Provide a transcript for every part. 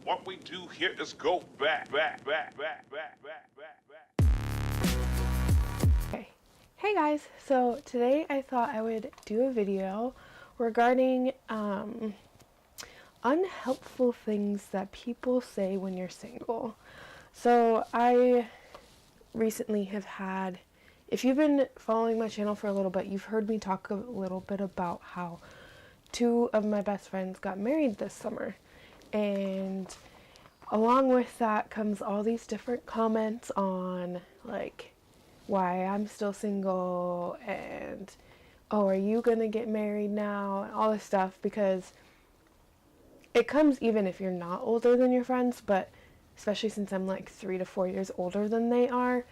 What we do here is go back. Okay. Hey guys, so today I thought I would do a video regarding unhelpful things that people say when you're single. So I recently have had, if you've been following my channel for a little bit, you've heard me talk a little bit about how two of my best friends got married this summer. And along with that comes all these different comments on like why I'm still single and oh, are you gonna get married now, and all this stuff, because it comes even if you're not older than your friends, but especially since I'm like 3 to 4 years older than they are,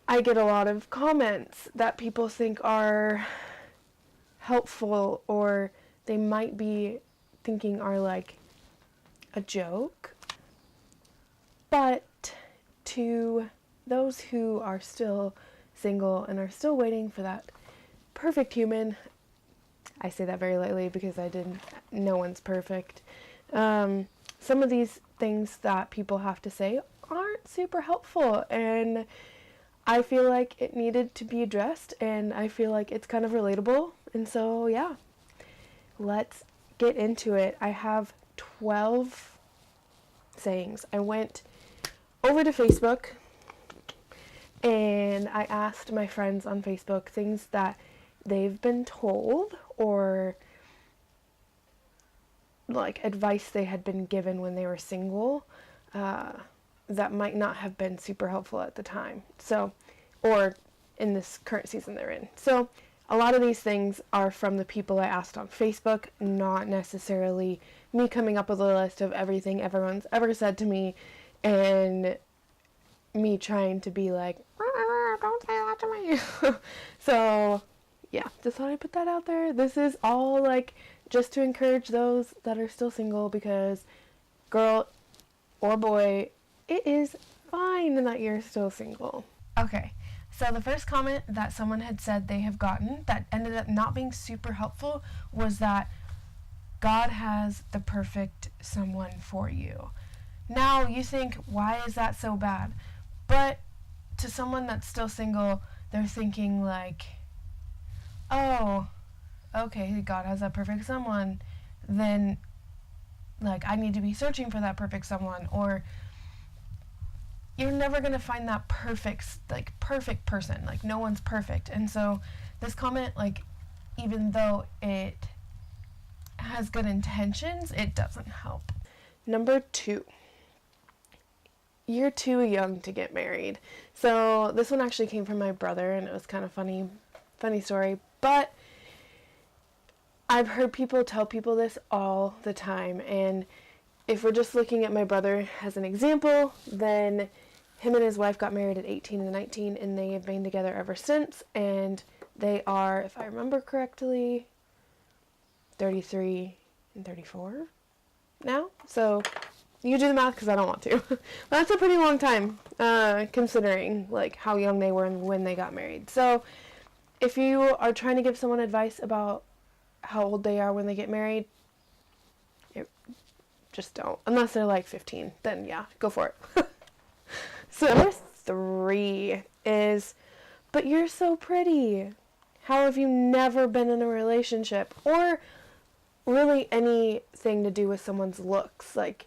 I get a lot of comments that people think are helpful or they might be thinking are like a joke. But to those who are still single and are still waiting for that perfect human, I say that very lightly because no one's perfect. Some of these things that people have to say aren't super helpful, and I feel like it needed to be addressed, and I feel like it's kind of relatable. And so yeah, let's get into it. I have 12 sayings. I went over to Facebook and I asked my friends on Facebook things that they've been told or like advice they had been given when they were single that might not have been super helpful at the time, so, or in this current season they're in. So a lot of these things are from the people I asked on Facebook, not necessarily me coming up with a list of everything everyone's ever said to me and me trying to be like, don't say that to me. So yeah, just thought I'd put that out there. This is all like just to encourage those that are still single, because girl or boy, it is fine that you're still single. Okay, so the first comment that someone had said they have gotten that ended up not being super helpful was that God has the perfect someone for you. Now you think, why is that so bad? But to someone that's still single, they're thinking like, oh, okay, God has that perfect someone, then like I need to be searching for that perfect someone, or you're never going to find that perfect person. Like no one's perfect. And so this comment, like, even though it has good intentions, it doesn't help. Number 2. You're too young to get married. So this one actually came from my brother, and it was kind of funny story, but I've heard people tell people this all the time, and if we're just looking at my brother as an example, then him and his wife got married at 18 and 19, and they have been together ever since, and they are, if I remember correctly, 33 and 34 now. So you do the math because I don't want to. That's a pretty long time, considering like how young they were when they got married. So if you are trying to give someone advice about how old they are when they get married, just don't. Unless they're like 15, then yeah, go for it. So number 3 is, but you're so pretty. How have you never been in a relationship? Or really anything to do with someone's looks. Like,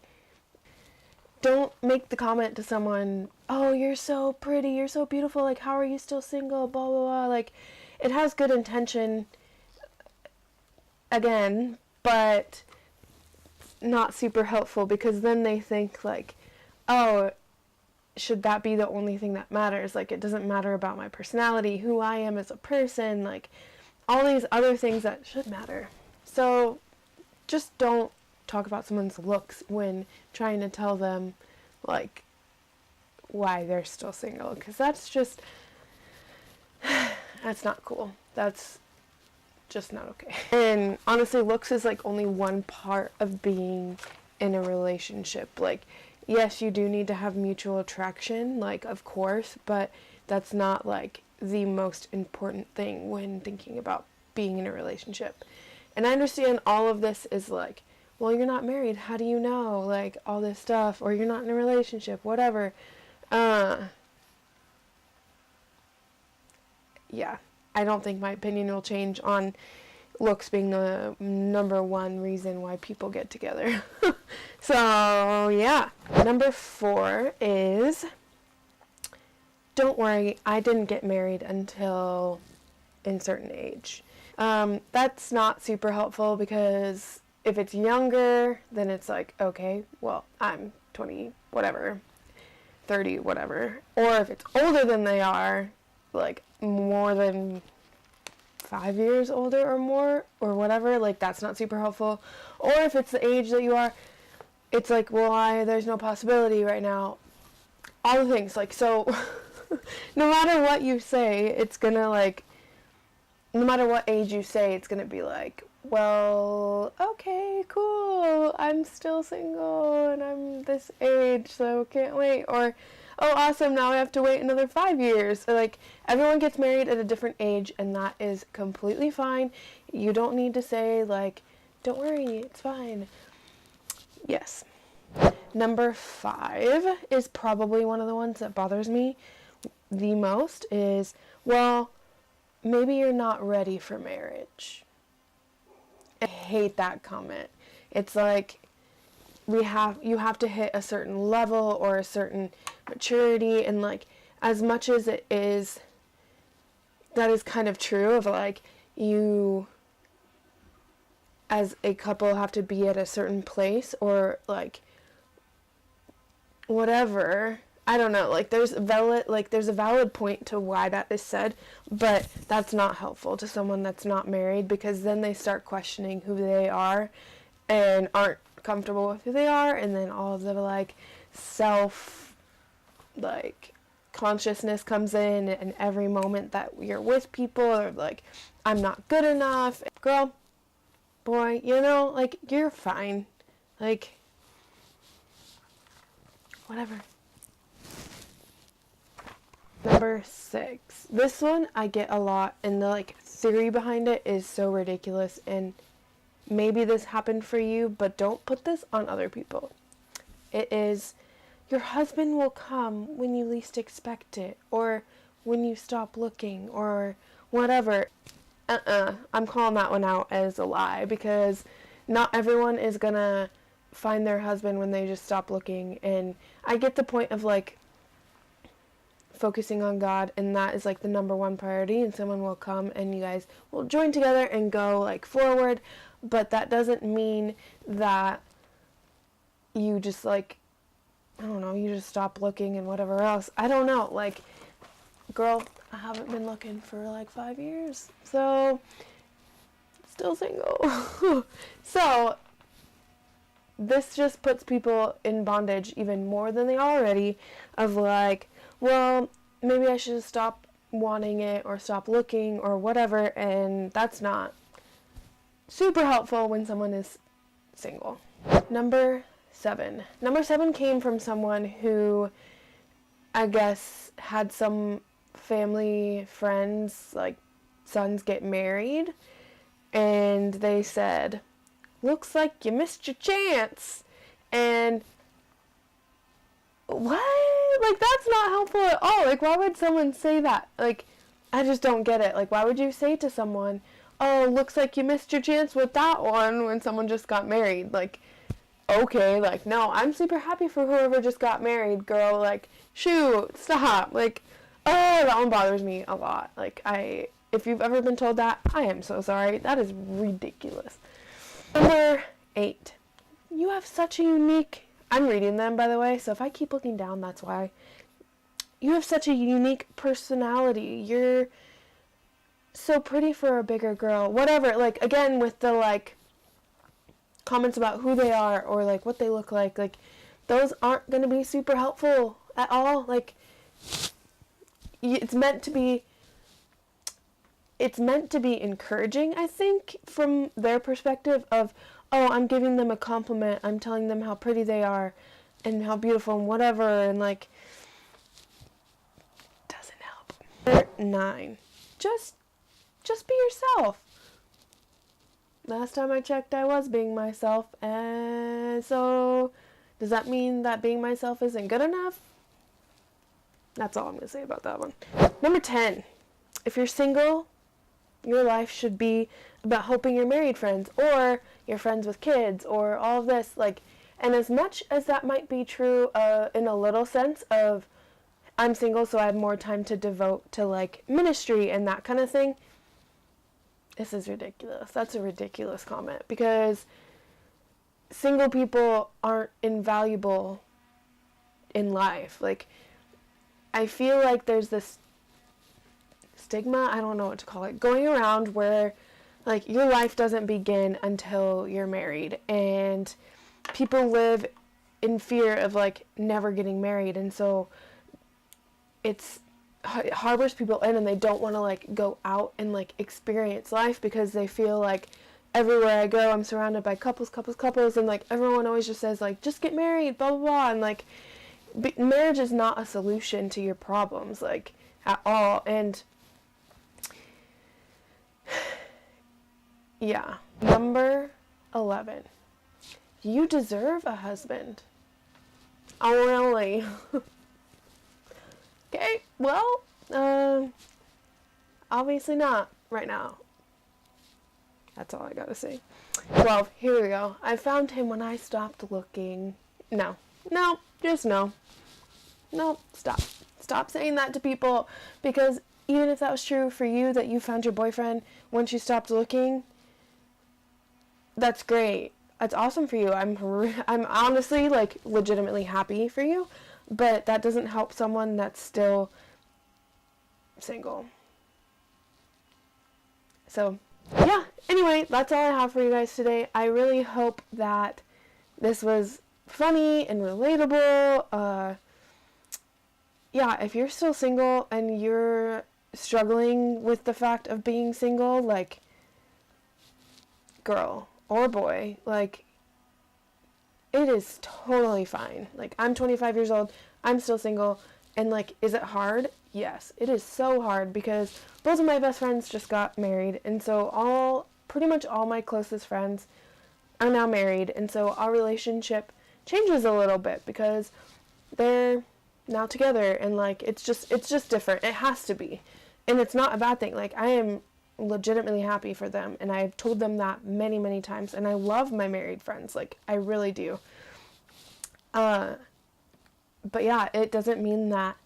don't make the comment to someone, oh, you're so pretty, you're so beautiful, like, how are you still single, blah, blah, blah. Like, it has good intention, again, but not super helpful, because then they think, like, oh, should that be the only thing that matters? Like, it doesn't matter about my personality, who I am as a person, like, all these other things that should matter. So, just don't talk about someone's looks when trying to tell them, like, why they're still single, because that's just, that's not cool. That's just not okay. And honestly, looks is like only one part of being in a relationship. Like, yes, you do need to have mutual attraction, like, of course, but that's not like the most important thing when thinking about being in a relationship. And I understand all of this is like well, you're not married, how do you know, like, all this stuff, or you're not in a relationship, whatever. Yeah, I don't think my opinion will change on looks being the number one reason why people get together. So, yeah. Number 4 is, don't worry, I didn't get married until a certain age. That's not super helpful, because if it's younger, then it's like, okay, well, I'm 20, whatever, 30, whatever. Or if it's older than they are, like more than 5 years older or more, or whatever, like that's not super helpful. Or if it's the age that you are, it's like, well, there's no possibility right now. All the things, like, so, no matter what you say, it's gonna, like, no matter what age you say, it's gonna be like, well, okay, cool, I'm still single, and I'm this age, so can't wait. Or, oh, awesome, now I have to wait another 5 years. So, like, everyone gets married at a different age, and that is completely fine. You don't need to say, like, don't worry, it's fine. Yes. Number 5 is probably one of the ones that bothers me the most is, well, maybe you're not ready for marriage. I hate that comment. It's like, you have to hit a certain level or a certain maturity, and like, as much as it is, that is kind of true, of like, you as a couple have to be at a certain place, or like whatever, I don't know, like there's a valid point to why that is said, but that's not helpful to someone that's not married, because then they start questioning who they are and aren't comfortable with who they are, and then all of the like self like consciousness comes in, and every moment that you're with people are like, I'm not good enough. Girl, boy, you know, like, you're fine, like, whatever. Number 6. This one I get a lot, and the like theory behind it is so ridiculous, and maybe this happened for you, but don't put this on other people. It is, your husband will come when you least expect it, or when you stop looking, or whatever. I'm calling that one out as a lie, because not everyone is gonna find their husband when they just stop looking, and I get the point of like focusing on God, and that is like the number one priority, and someone will come and you guys will join together and go like forward, but that doesn't mean that you just like, I don't know, you just stop looking and whatever else. I don't know, like, girl, I haven't been looking for like 5 years, so still single. So this just puts people in bondage even more than they are already, of like, well, maybe I should stop wanting it or stop looking or whatever, and that's not super helpful when someone is single. Number 7. Number 7 came from someone who, I guess, had some family friends, like, sons get married, and they said, looks like you missed your chance. And what? Like, that's not helpful at all. Like, why would someone say that? Like, I just don't get it. Like, why would you say to someone, oh, looks like you missed your chance with that one, when someone just got married? Like, okay, like, no, I'm super happy for whoever just got married, girl. Like, shoot, stop. Like, oh, that one bothers me a lot. Like, if you've ever been told that, I am so sorry. That is ridiculous. Number 8. You have such a unique, I'm reading them, by the way, so if I keep looking down, that's why. You have such a unique personality. You're so pretty for a bigger girl. Whatever, like, again, with the, like, comments about who they are or, like, what they look like, those aren't going to be super helpful at all. Like, it's meant to be encouraging, I think, from their perspective of, oh, I'm giving them a compliment, I'm telling them how pretty they are and how beautiful and whatever, and like, doesn't help. Number 9. Just be yourself. last time I checked, I was being myself. And so, does that mean that being myself isn't good enough? That's all I'm going to say about that one. Number 10. If you're single, your life should be about helping your married friends or your friends with kids or all of this. Like, and as much as that might be true in a little sense of I'm single so I have more time to devote to like ministry and that kind of thing, this is ridiculous. That's a ridiculous comment because single people aren't invaluable in life. Like, I feel like there's this stigma, I don't know what to call it, going around where like your life doesn't begin until you're married, and people live in fear of like never getting married, and so it harbors people in, and they don't want to like go out and like experience life because they feel like everywhere I go I'm surrounded by couples, and like everyone always just says like just get married, blah blah blah, and like marriage is not a solution to your problems, like, at all. And yeah. Number 11. You deserve a husband. Oh, really? Okay, well, obviously not right now. That's all I gotta say. 12. Here we go. I found him when I stopped looking. No, just no. No, stop. Stop saying that to people, because even if that was true for you, that you found your boyfriend once you stopped looking, that's great. That's awesome for you. I'm honestly, like, legitimately happy for you, but that doesn't help someone that's still single. So, yeah. Anyway, that's all I have for you guys today. I really hope that this was funny and relatable. Yeah, if you're still single and you're struggling with the fact of being single, like, girl or boy, like, it is totally fine. Like, I'm 25 years old, I'm still single, and like, is it hard? Yes, it is so hard because both of my best friends just got married, and so pretty much all my closest friends are now married, and so our relationship changes a little bit because they're now together, and like, it's just different. It has to be, and it's not a bad thing. Like, I am legitimately happy for them, and I've told them that many, many times, and I love my married friends, like, I really do. But yeah, it doesn't mean that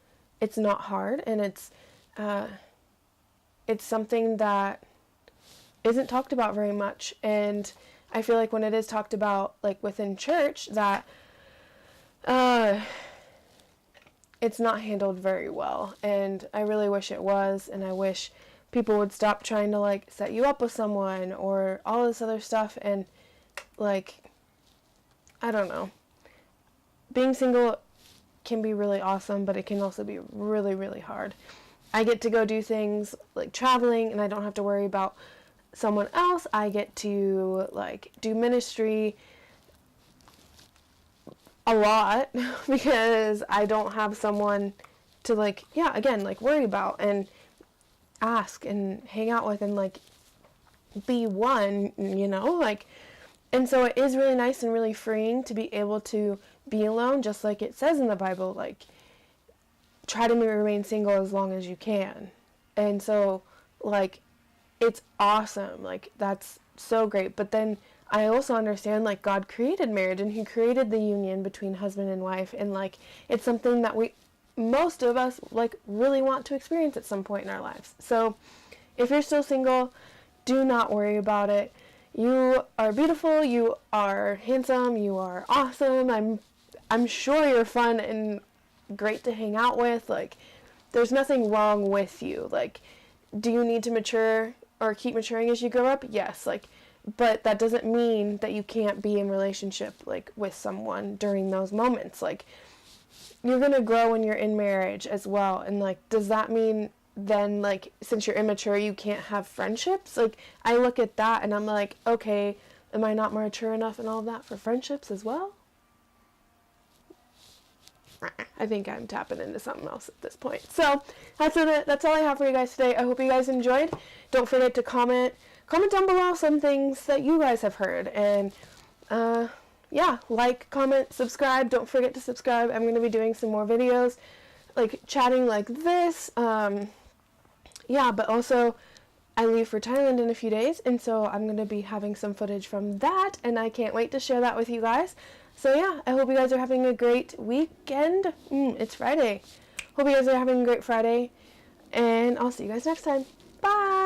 it's not hard, and it's something that isn't talked about very much, and I feel like when it is talked about, like, within church, that it's not handled very well, and I really wish it was, and I wish people would stop trying to, like, set you up with someone or all this other stuff, and, like, I don't know. Being single can be really awesome, but it can also be really, really hard. I get to go do things like traveling, and I don't have to worry about someone else. I get to, like, do ministry a lot because I don't have someone to, like, yeah, again, like, worry about and ask and hang out with and, like, be one, you know, like, and so it is really nice and really freeing to be able to be alone, just like it says in the Bible, like, try to remain single as long as you can. And so, like, it's awesome, like, that's so great. But then I also understand, like, God created marriage, and he created the union between husband and wife, and, like, it's something that most of us, like, really want to experience at some point in our lives. So if you're still single, do not worry about it. You are beautiful, you are handsome, you are awesome. I'm sure you're fun and great to hang out with. Like, there's nothing wrong with you. Like, do you need to mature or keep maturing as you grow up? Yes, like, but that doesn't mean that you can't be in relationship, like, with someone during those moments. Like, you're gonna grow when you're in marriage as well, and, like, does that mean then, like, since you're immature, you can't have friendships? Like, I look at that and I'm like, okay, am I not mature enough and all of that for friendships as well? I think I'm tapping into something else at this point. So that's all I have for you guys today. I hope you guys enjoyed. Don't forget to comment comment down below some things that you guys have heard. And yeah, like, comment, subscribe. Don't forget to subscribe. I'm going to be doing some more videos, like chatting like this. Yeah, but also I leave for Thailand in a few days, and so I'm going to be having some footage from that, and I can't wait to share that with you guys. So yeah, I hope you guys are having a great weekend. It's Friday. Hope you guys are having a great Friday, and I'll see you guys next time. Bye!